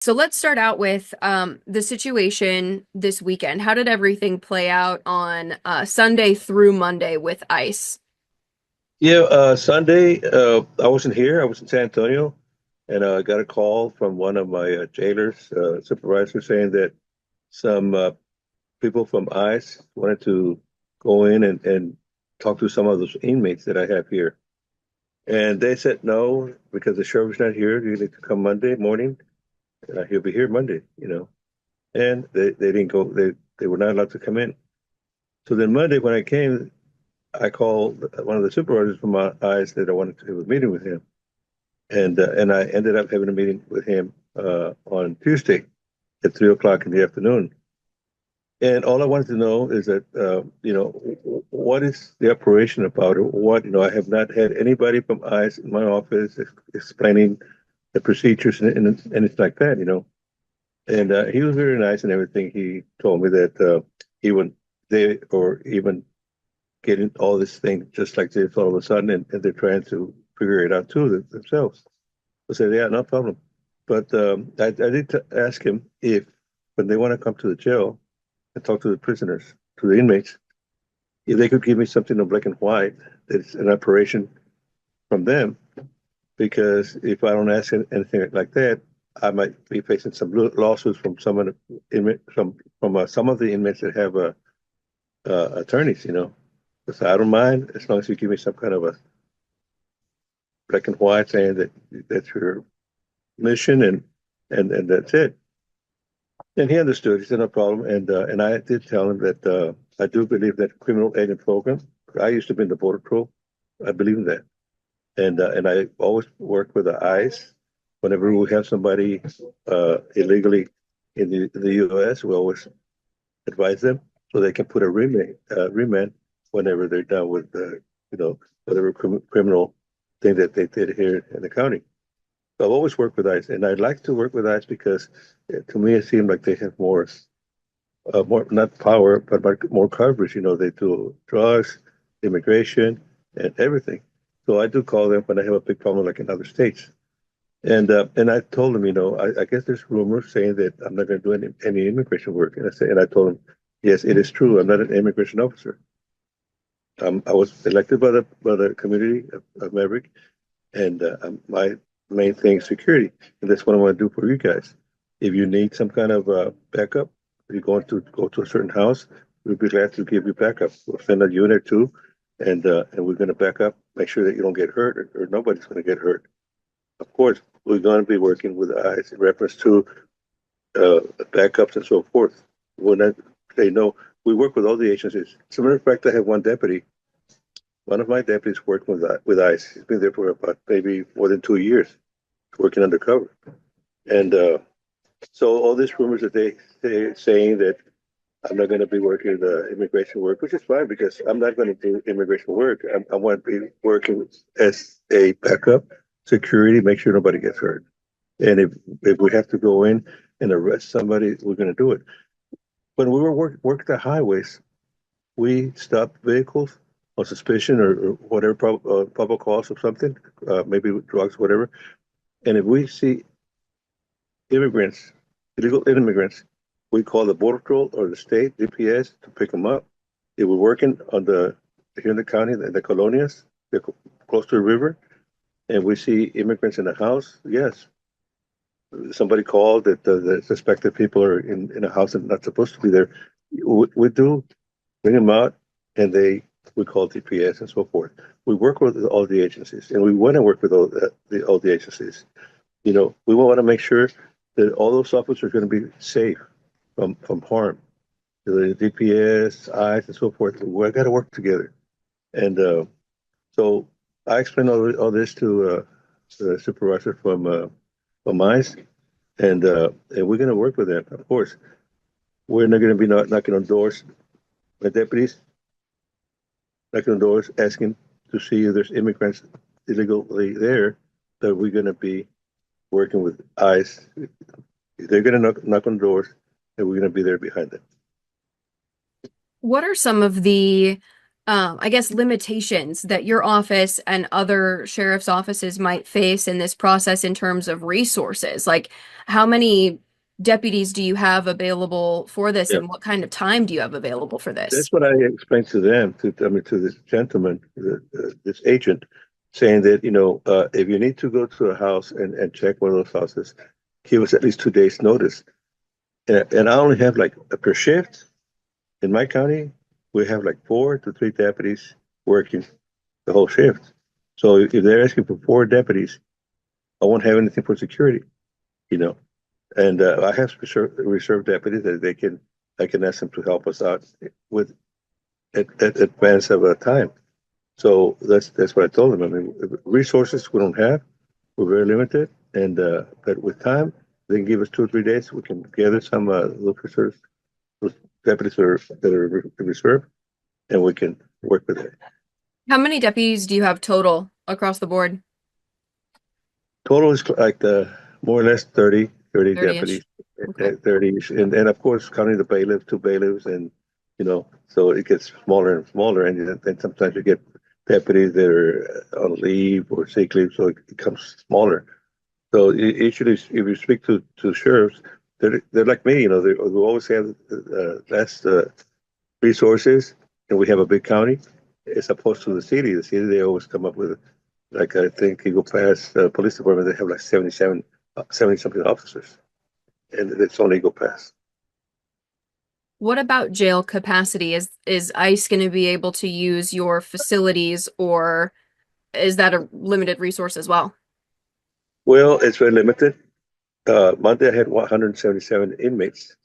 So let's start out with the situation this weekend. How did everything play out on Sunday through Monday with ICE? Yeah, Sunday, I wasn't here. I was in San Antonio, and I got a call from one of my jailers, supervisor, saying that some people from ICE wanted to go in and talk to some of those inmates that I have here. And they said no, because the sheriff's not here. You need to come Monday morning. He'll be here Monday. And they didn't go, they were not allowed to come in. So then Monday, when I came, I called one of the supervisors from my ICE that I wanted to have a meeting with him. And I ended up having a meeting with him on Tuesday at 3 o'clock in the afternoon. And all I wanted to know is that what is the operation about? Or what I have not had anybody from ICE in my office explaining the procedures and it's like that. And he was very nice and everything. He told me that even they or even getting all this thing just like this all of a sudden, and they're trying to figure it out too themselves. I said, yeah, no problem. But I did ask him if, when they want to come to the jail and talk to the prisoners, to the inmates, if they could give me something in black and white that's an operation from them. Because if I don't ask anything like that, I might be facing some lawsuits from some of the inmate, from some of the inmates that have attorneys. So I don't mind as long as you give me some kind of a black and white saying that that's your mission and that's it. And he understood. He said no problem. And I did tell him that I do believe that criminal agent program. I used to be in the border patrol. I believe in that. And I always work with the ICE. Whenever we have somebody illegally in the U.S., we always advise them so they can put a remand whenever they're done with whatever criminal thing that they did here in the county. So I've always worked with ICE, and I'd like to work with ICE because to me it seemed like they have more not power, but more coverage. They do drugs, immigration, and everything. So I do call them when I have a big problem, like in other states. And I told them, I guess there's rumors saying that I'm not going to do any immigration work. And I told them, yes, it is true. I'm not an immigration officer. I was elected by the community of Maverick, and my main thing is security, and that's what I want to do for you guys. If you need some kind of backup, if you're going to go to a certain house, we'd be glad to give you backup. We'll send a unit too, and we're going to back up, make sure that you don't get hurt or nobody's going to get hurt. Of course, we're going to be working with eyes in reference to backups and so forth. When I say no, we work with all the agencies. As a matter of fact, I have one deputy. One of my deputies working with ICE. He's been there for about maybe more than 2 years, working undercover. And so all these rumors that they saying that I'm not going to be working the immigration work, which is fine because I'm not going to do immigration work. I want to be working as a backup security, make sure nobody gets hurt. And if we have to go in and arrest somebody, we're going to do it. When we were work the highways, we stopped vehicles on suspicion or whatever probable cause of something, maybe drugs, whatever. And if we see immigrants, illegal immigrants, we call the border patrol or the state DPS to pick them up. If we're working on here in the county, the colonias, they're close to the river, and we see immigrants in the house, yes, somebody called that the suspected people are in a house and not supposed to be there. We do bring them out, and we call DPS and so forth. We work with all the agencies, and we want to work with all the agencies. We want to make sure that all those officers are going to be safe from harm. The DPS, ICE, and so forth. We got to work together, and so I explained all this to the supervisor from ICE, and we're going to work with them. Of course, we're not going to be knocking on doors. The deputies knocking on doors, asking to see if there's immigrants illegally there. That we're going to be working with ICE. They're going to knock on doors, and we're going to be there behind them. What are some of the I guess, limitations that your office and other sheriff's offices might face in this process in terms of resources? Like, how many deputies do you have available for this, Yeah, and what kind of time do you have available for this? that's what I explained to them. To this gentleman, this agent, saying that if you need to go to a house and check one of those houses, give us at least 2 days notice. And I only have like per shift in my county, we have like 4 to 3 deputies working the whole shift. So if they're asking for 4 deputies, I won't have anything for security, you know. And I have reserve deputies that I can ask them to help us out with at advance of a time. So that's what I told them. I mean, resources we don't have, we're very limited, and but with time, they can give us 2 or 3 days. We can gather some officers, those deputies that are reserved, and we can work with it. How many deputies do you have total across the board? Total is like more or less 30 30-ish. deputies, Okay. 30, and of course counting the bailiff, 2 bailiffs, and so it gets smaller and smaller, and then sometimes you get deputies that are on leave or sick leave, so it becomes smaller. So usually, if you speak to sheriffs, they're like me, they always have less resources, and we have a big county as opposed to the city. The city they always come up with like I think you go past the police department, they have like 70 something officers, and it's only go past. What about jail capacity? Is ICE going to be able to use your facilities, or is that a limited resource as well? Well, it's very limited. Monday I had 177 inmates.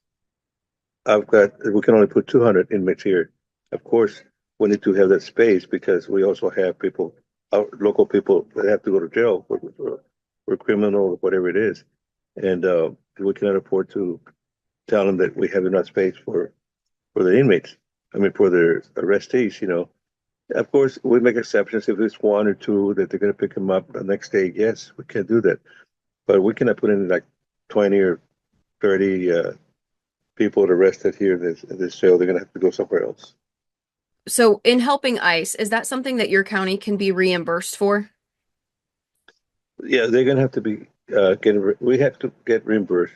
We can only put 200 inmates here. Of course, we need to have that space because we also have people, our local people that have to go to jail for criminal or whatever it is. And we cannot afford to tell them that we have enough space for the inmates. I mean, for the arrestees. Of course, we make exceptions if it's 1 or 2 that they're going to pick them up the next day. Yes, we can do that. But we cannot put in like 20 or 30 people arrested here in this jail. They're going to have to go somewhere else. So, in helping ICE, is that something that your county can be reimbursed for? Yeah, they're going to have to be we have to get reimbursed.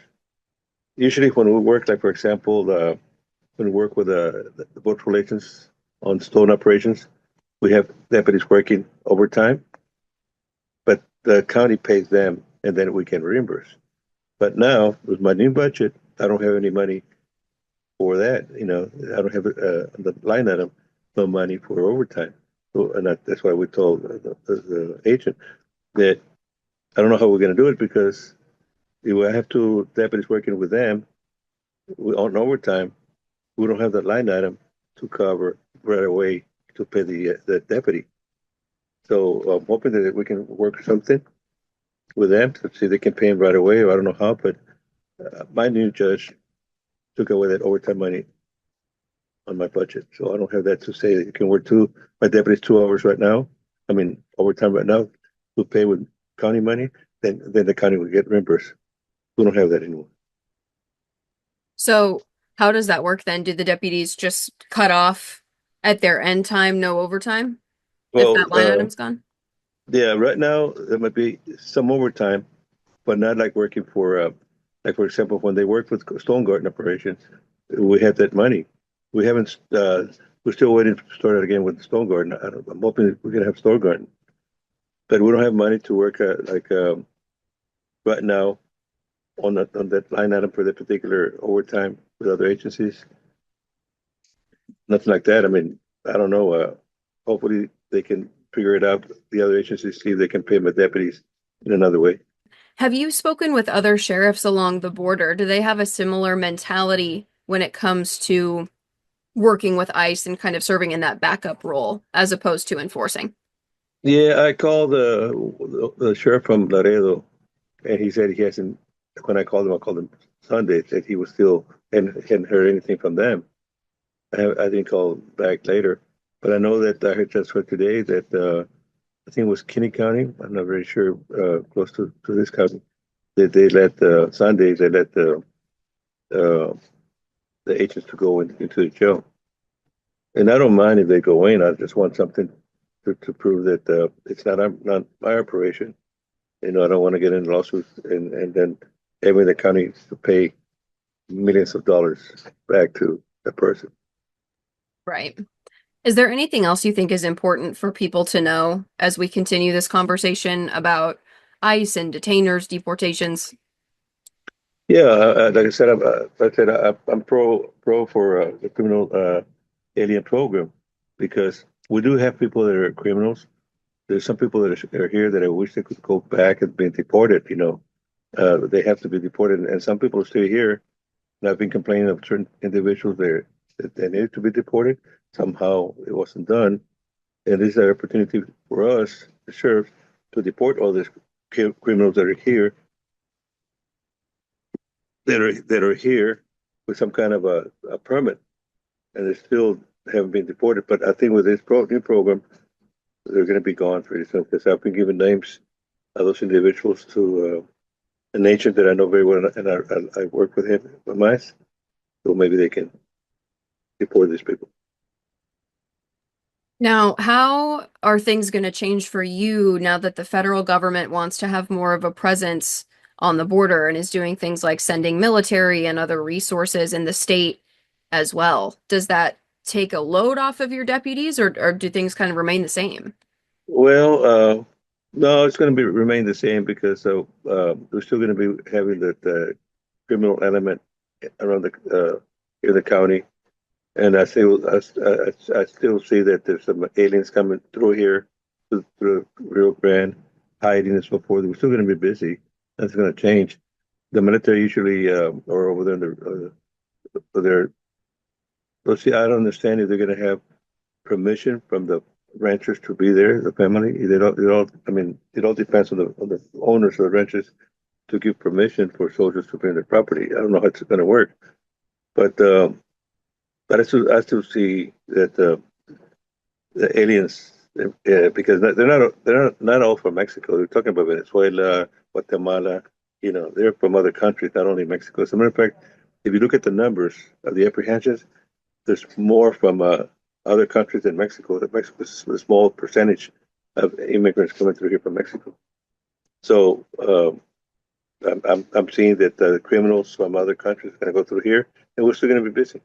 Usually, when we work, like for example, when we work with the boat relations on stone operations, we have deputies working overtime, but the county pays them, and then we can reimburse. But now, with my new budget, I don't have any money for that. I don't have the line item, no money for overtime. So, and that's why we told the agent that I don't know how we're going to do it because if I have 2 deputies working with them on overtime. We don't have that line item to cover right away to pay the deputy. So I'm hoping that we can work something with them to see if they can pay him right away. Or I don't know how, but my new judge took away that overtime money on my budget, so I don't have that to say that you can work my deputy's 2 hours right now. I mean overtime right now to pay with county money. Then the county will get reimbursed. We don't have that anymore. So, how does that work then? Do the deputies just cut off at their end time, no overtime, if Well, that line item's gone? yeah, right now there might be some overtime, but not like working like for example, when they worked with Stone Garden operations, we had that money. We haven't, we're still waiting to start it again with Stone Garden. I'm hoping we're going to have Stone Garden, but we don't have money to work like right now on that line item for that particular overtime with other agencies. Nothing like that. I mean, I don't know. Hopefully they can figure it out. The other agencies see if they can pay my deputies in another way. Have you spoken with other sheriffs along the border? Do they have a similar mentality when it comes to working with ICE and kind of serving in that backup role as opposed to enforcing? Yeah, I called the sheriff from Laredo, and he said he hasn't. When I called him Sunday, said he was still and hadn't heard anything from them. I didn't call back later, but I know that I heard just for today that I think it was Kinney County. I'm not very sure, close to this county. That they let Sunday they let uh, the agents to go into the jail, And I don't mind if they go in. I just want something to prove that it's not my operation. You know, I don't want to get in lawsuits and then having the county to pay millions of dollars back to the person. Right. Is there anything else you think is important for people to know as we continue this conversation about ICE and detainers, deportations? Yeah, like I said, I'm pro for the criminal alien program because we do have people that are criminals. There's some people that are here that I wish they could go back and be deported. You know, they have to be deported, and some people stay here. And I've been complaining of certain individuals there that they needed to be deported. Somehow it wasn't done, and this is an opportunity for us, the sheriff, to deport all these criminals that are here that are here with some kind of a permit, and they still haven't been deported. But I think with this new program, they're going to be gone pretty soon because I've been given names of those individuals to an agent that I know very well, and I work with him with mice, so maybe they can deport these people. Now, how are things going to change for you now that the federal government wants to have more of a presence on the border and is doing things like sending military and other resources in the state as well? Does that take a load off of your deputies or do things kind of remain the same? Well, no, it's going to be remain the same because we're still going to be having the criminal element around in the county. And I still see that there's some aliens coming through here, through Rio Grande, hiding and so forth. We're still going to be busy. That's going to change. The military usually are over there. They're, let's see, I don't understand if they're going to have permission from the ranchers to be there, the family. I mean, it all depends on the owners of the ranches to give permission for soldiers to be in their property. I don't know how it's going to work, but I still see that the aliens, because they're not all from Mexico. They're talking about Venezuela, Guatemala. You know, they're from other countries, not only Mexico. As a matter of fact, if you look at the numbers of the apprehensions, there's more from other countries than Mexico. That Mexico is a small percentage of immigrants coming through here from Mexico. So I'm seeing that the criminals from other countries are going to go through here, and we're still going to be busy.